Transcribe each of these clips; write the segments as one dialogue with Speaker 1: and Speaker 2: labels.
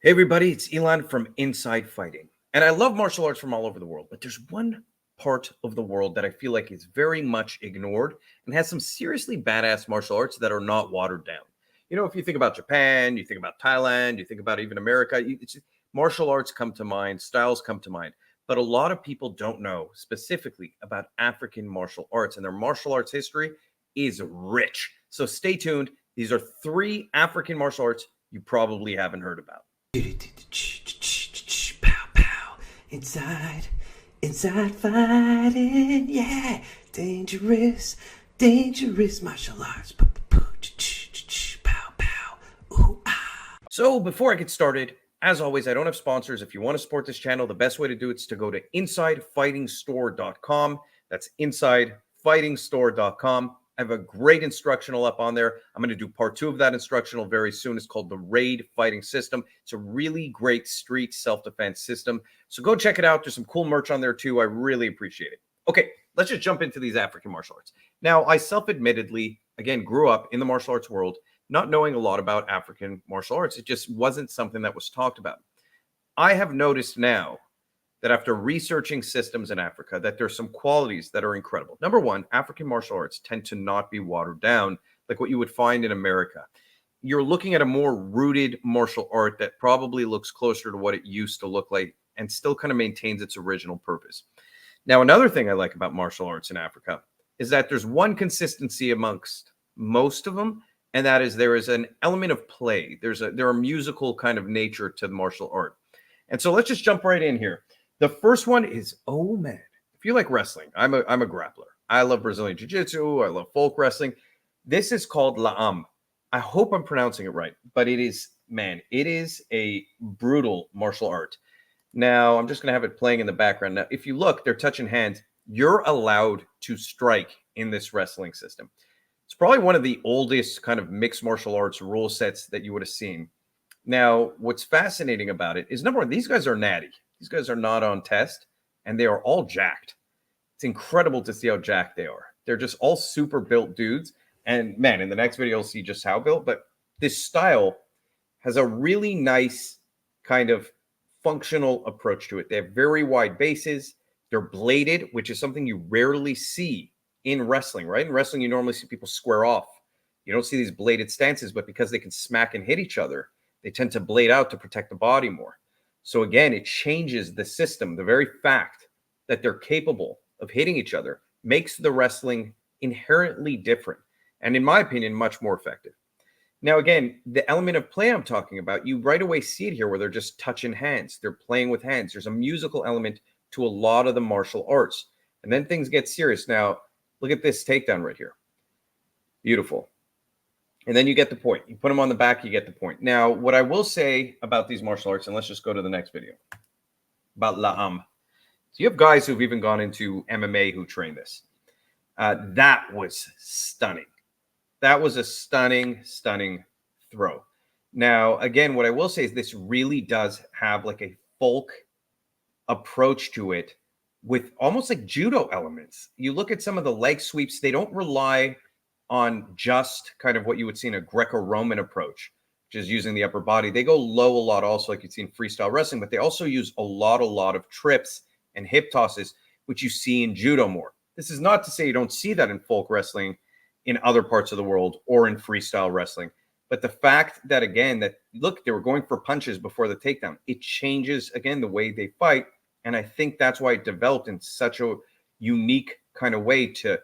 Speaker 1: Hey everybody, it's Elon from Inside Fighting. And I love martial arts from all over the world, but there's one part of the world that I feel like is very much ignored and has some seriously badass martial arts that are not watered down. If you think about Japan, you think about Thailand, you think about even America, martial arts come to mind, styles come to mind. But a lot of people don't know specifically about African martial arts, and their martial arts history is rich. So stay tuned. These are three African martial arts you probably haven't heard about.
Speaker 2: Pow pow, inside fighting, yeah, dangerous martial arts. Pow pow, ooh ah.
Speaker 1: So before I get started, as always, I don't have sponsors. If you want to support this channel, the best way to do it is to go to InsideFightingStore.com. That's InsideFightingStore.com. I have a great instructional up on there. I'm going to do part 2 of that instructional very soon. It's called the Raid Fighting System. It's a really great street self-defense system. So go check it out. There's some cool merch on there too. I really appreciate it. Okay, let's just jump into these African martial arts. Now, I self-admittedly, again, grew up in the martial arts world, not knowing a lot about African martial arts. It just wasn't something that was talked about. I have noticed now that after researching systems in Africa, that there's some qualities that are incredible. Number one, African martial arts tend to not be watered down like what you would find in America. You're looking at a more rooted martial art that probably looks closer to what it used to look like and still kind of maintains its original purpose. Now, another thing I like about martial arts in Africa is that there's one consistency amongst most of them, and that is there is an element of play. There are musical kind of nature to the martial art. And so let's just jump right in here. The first one is, oh man, if you like wrestling, I'm a grappler. I love Brazilian Jiu-Jitsu. I love folk wrestling. This is called La'am. I hope I'm pronouncing it right, but it is a brutal martial art. Now, I'm just going to have it playing in the background. Now, if you look, they're touching hands. You're allowed to strike in this wrestling system. It's probably one of the oldest kind of mixed martial arts rule sets that you would have seen. Now, what's fascinating about it is, number one, these guys are natty. These guys are not on test, and they are all jacked. It's incredible to see how jacked they are. They're just all super built dudes. And man, in the next video, you'll see just how built. But this style has a really nice kind of functional approach to it. They have very wide bases. They're bladed, which is something you rarely see in wrestling, right? In wrestling, you normally see people square off. You don't see these bladed stances, but because they can smack and hit each other, they tend to blade out to protect the body more. So again, it changes the system. The very fact that they're capable of hitting each other makes the wrestling inherently different, and in my opinion, much more effective. Now, again, the element of play I'm talking about, you right away see it here where they're just touching hands. They're playing with hands. There's a musical element to a lot of the martial arts. And then things get serious. Now, look at this takedown right here. Beautiful. And then you get the point. You put them on the back, you get the point. Now, what I will say about these martial arts, and let's just go to the next video, about La'am. So you have guys who've even gone into MMA who train this. That was stunning. That was a stunning throw. Now, again, what I will say is this really does have like a folk approach to it with almost like judo elements. You look at some of the leg sweeps, they don't rely on just kind of what you would see in a Greco-Roman approach, which is using the upper body. They go low a lot also, like you'd see in freestyle wrestling, but they also use a lot of trips and hip tosses, which you see in judo more. This is not to say you don't see that in folk wrestling in other parts of the world or in freestyle wrestling. But the fact that, again, that look, they were going for punches before the takedown, it changes, again, the way they fight. And I think that's why it developed in such a unique kind of way to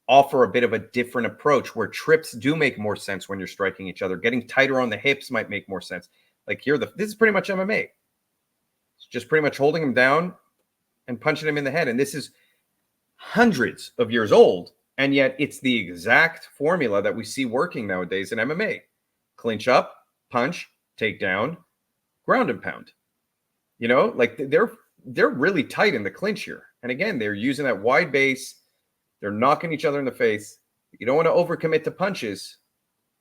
Speaker 1: offer a bit of a different approach where trips do make more sense when you're striking each other. Getting tighter on the hips might make more sense. Like here, this is pretty much MMA. It's just pretty much holding him down and punching him in the head. And this is hundreds of years old. And yet it's the exact formula that we see working nowadays in MMA. Clinch up, punch, take down, ground and pound. You know, like they're really tight in the clinch here. And again, they're using that wide base. They're knocking each other in the face. You don't want to overcommit to punches.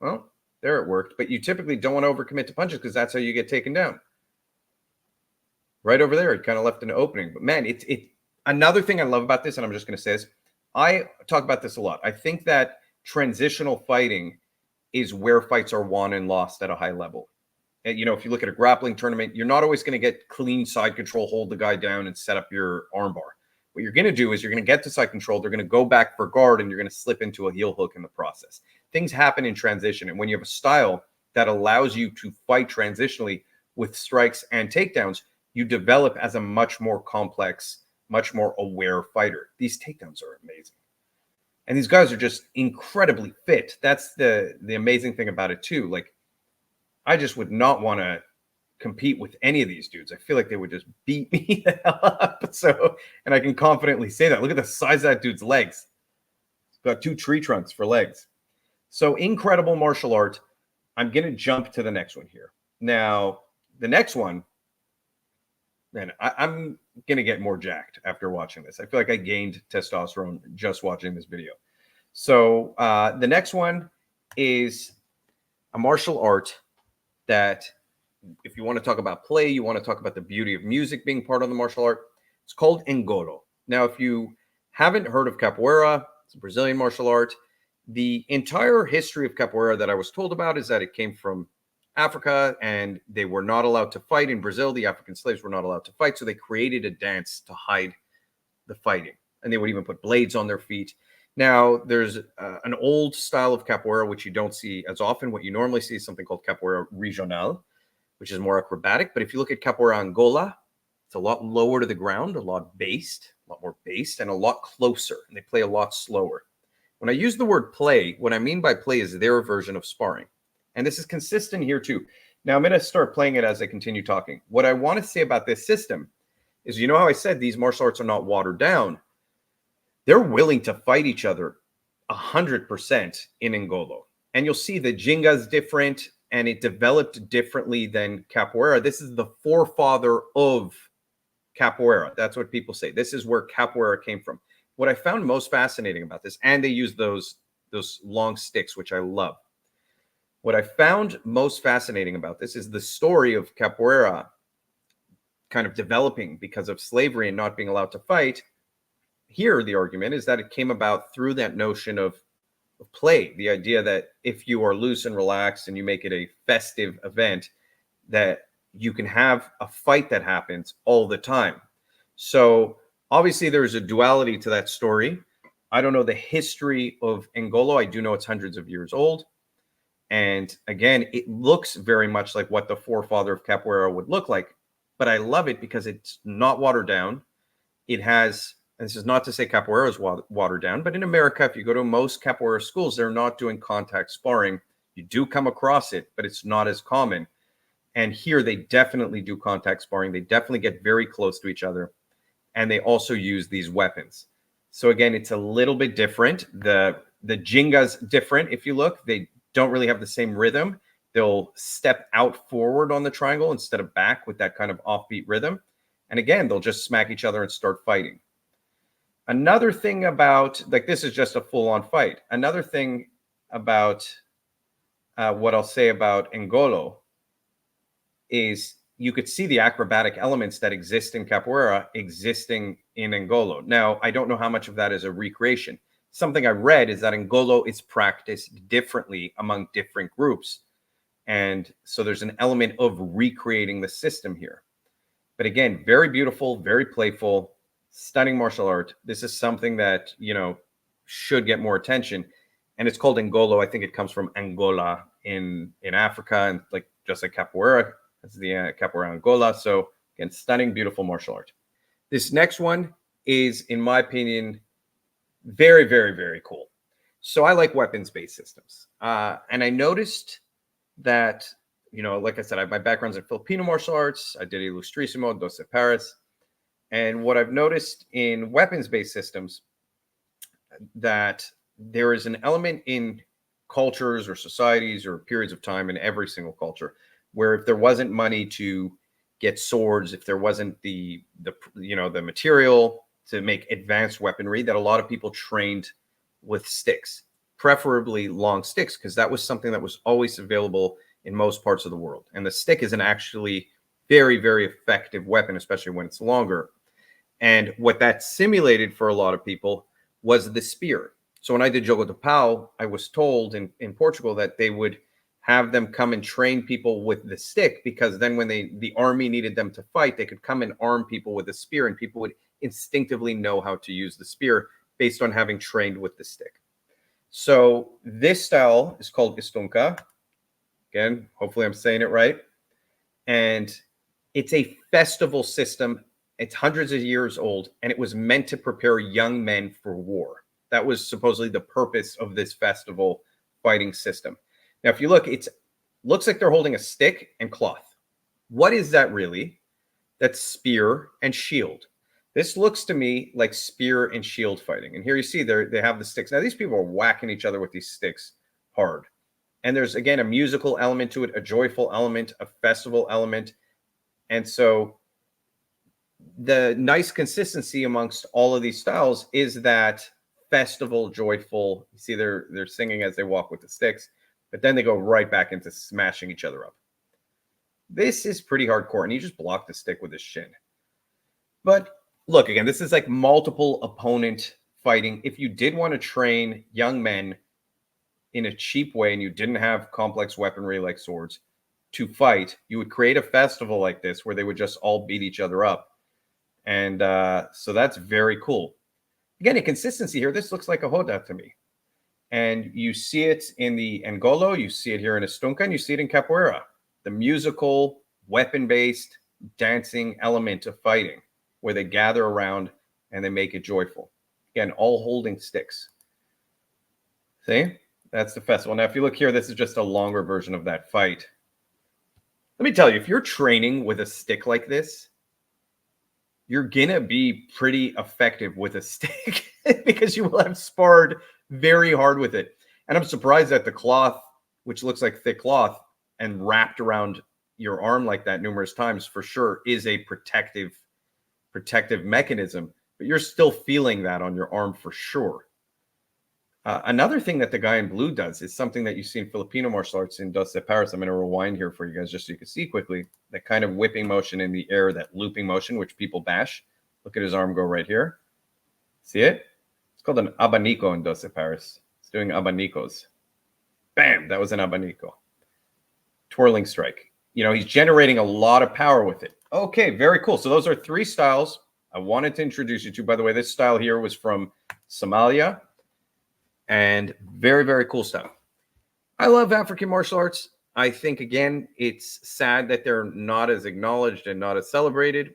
Speaker 1: Well, there it worked. But you typically don't want to overcommit to punches because that's how you get taken down. Right over there, it kind of left an opening. But man, it's another thing I love about this, and I'm just going to say this. I talk about this a lot. I think that transitional fighting is where fights are won and lost at a high level. And, if you look at a grappling tournament, you're not always going to get clean side control, hold the guy down and set up your armbar. What you're going to do is you're going to get to side control. They're going to go back for guard and you're going to slip into a heel hook in the process. Things happen in transition. And when you have a style that allows you to fight transitionally with strikes and takedowns, you develop as a much more complex, much more aware fighter. These takedowns are amazing. And these guys are just incredibly fit. That's the amazing thing about it too. Like, I just would not want to compete with any of these dudes. I feel like they would just beat me the hell up. So, and I can confidently say that. Look at the size of that dude's legs. He's got 2 tree trunks for legs. So incredible martial art. I'm going to jump to the next one here. Now, the next one, man, I'm going to get more jacked after watching this. I feel like I gained testosterone just watching this video. So the next one is a martial art that, if you want to talk about play, you want to talk about the beauty of music being part of the martial art, it's called Angolo. Now, if you haven't heard of capoeira, it's a Brazilian martial art. The entire history of capoeira that I was told about is that it came from Africa and they were not allowed to fight in Brazil. The African slaves were not allowed to fight. So they created a dance to hide the fighting. And they would even put blades on their feet. Now, there's an old style of capoeira, which you don't see as often. What you normally see is something called capoeira regional, which is more acrobatic. But if you look at capoeira Angola, it's a lot lower to the ground, a lot more based, and a lot closer. And they play a lot slower. When I use the word play, what I mean by play is their version of sparring. And this is consistent here too. Now, I'm going to start playing it as I continue talking. What I want to say about this system is, you know how I said these martial arts are not watered down? They're willing to fight each other 100% in Angolo. And you'll see the Jinga is different and it developed differently than capoeira. This is the forefather of capoeira. That's what people say. This is where capoeira came from. What I found most fascinating about this, and they use those long sticks, which I love. What I found most fascinating about this is the story of capoeira kind of developing because of slavery and not being allowed to fight. Here, the argument is that it came about through that notion of play, the idea that if you are loose and relaxed and you make it a festive event, that you can have a fight that happens all the time. So obviously there's a duality to that story. I don't know the history of Angolo. I do know it's hundreds of years old. And again, it looks very much like what the forefather of capoeira would look like. But I love it because it's not watered down. It has, and this is not to say capoeira is watered down, but in America, if you go to most capoeira schools, they're not doing contact sparring. You do come across it, but it's not as common. And here they definitely do contact sparring. They definitely get very close to each other. And they also use these weapons. So again, it's a little bit different. The Jinga's different. If you look, they don't really have the same rhythm. They'll step out forward on the triangle instead of back with that kind of offbeat rhythm. And again, they'll just smack each other and start fighting. Another thing about, like, this is just a full-on fight. Another thing about what I'll say about Angolo is you could see the acrobatic elements that exist in capoeira existing in Angolo. Now, I don't know how much of that is a recreation. Something I read is that Angolo is practiced differently among different groups. And so there's an element of recreating the system here. But again, very beautiful, very playful, stunning martial art. This is something that, should get more attention. And it's called Angolo. I think it comes from Angola in Africa, and just like capoeira. That's the capoeira Angola. So again, stunning, beautiful martial art. This next one is, in my opinion, very, very, very cool. So I like weapons-based systems. And I noticed that, like I said, my background's in Filipino martial arts. I did Ilustrísimo, 12 Paris. And what I've noticed in weapons-based systems, that there is an element in cultures or societies or periods of time in every single culture where if there wasn't money to get swords, if there wasn't the material to make advanced weaponry, that a lot of people trained with sticks, preferably long sticks, because that was something that was always available in most parts of the world. And the stick is an actually very, very effective weapon, especially when it's longer. And what that simulated for a lot of people was the spear. So when I did Jogo do Pau, I was told in Portugal that they would have them come and train people with the stick, because then when the army needed them to fight, they could come and arm people with a spear, and people would instinctively know how to use the spear based on having trained with the stick. So this style is called Istunka. Again, hopefully I'm saying it right. And it's a festival system. It's hundreds of years old, and it was meant to prepare young men for war. That was supposedly the purpose of this festival fighting system. Now, if you look, it looks like they're holding a stick and cloth. What is that really? That's spear and shield. This looks to me like spear and shield fighting. And here you see they have the sticks. Now, these people are whacking each other with these sticks hard. And there's, again, a musical element to it, a joyful element, a festival element. And so the nice consistency amongst all of these styles is that festival, joyful. You see they're singing as they walk with the sticks, but then they go right back into smashing each other up. This is pretty hardcore, and you just block the stick with his shin. But look, again, this is like multiple opponent fighting. If you did want to train young men in a cheap way and you didn't have complex weaponry like swords to fight, you would create a festival like this where they would just all beat each other up. And so that's very cool. Again, a consistency here. This looks like a Hoda to me. And you see it in the Angolo, you see it here in Istunka, and you see it in Capoeira. The musical, weapon-based, dancing element of fighting, where they gather around and they make it joyful. Again, all holding sticks. See? That's the festival. Now, if you look here, this is just a longer version of that fight. Let me tell you, if you're training with a stick like this, you're going to be pretty effective with a stick because you will have sparred very hard with it. And I'm surprised that the cloth, which looks like thick cloth and wrapped around your arm like that numerous times, for sure is a protective mechanism, but you're still feeling that on your arm for sure. Another thing that the guy in blue does is something that you see in Filipino martial arts in Dos de Paris. I'm going to rewind here for you guys just so you can see quickly. That kind of whipping motion in the air, that looping motion, which people bash. Look at his arm go right here. See it? It's called an abanico in Dos de Paris. It's doing abanicos. Bam! That was an abanico. Twirling strike. You know, he's generating a lot of power with it. Okay, very cool. So those are three styles I wanted to introduce you to. By the way, this style here was from Somalia. And very, very cool stuff. I love African martial arts. I think, again, it's sad that they're not as acknowledged and not as celebrated.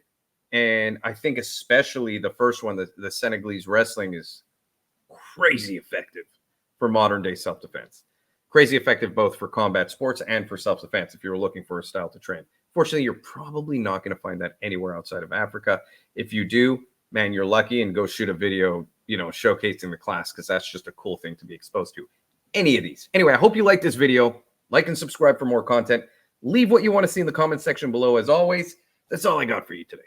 Speaker 1: And I think especially the first one, the Senegalese wrestling, is crazy effective for modern day self-defense. Crazy effective both for combat sports and for self-defense if you're looking for a style to train. Fortunately, you're probably not going to find that anywhere outside of Africa. If you do, man, you're lucky, and go shoot a video, you know, showcasing the class, because that's just a cool thing to be exposed to. Any of these. Anyway, I hope you like this video. Like and subscribe for more content. Leave what you want to see in the comment section below. As always, that's all I got for you today.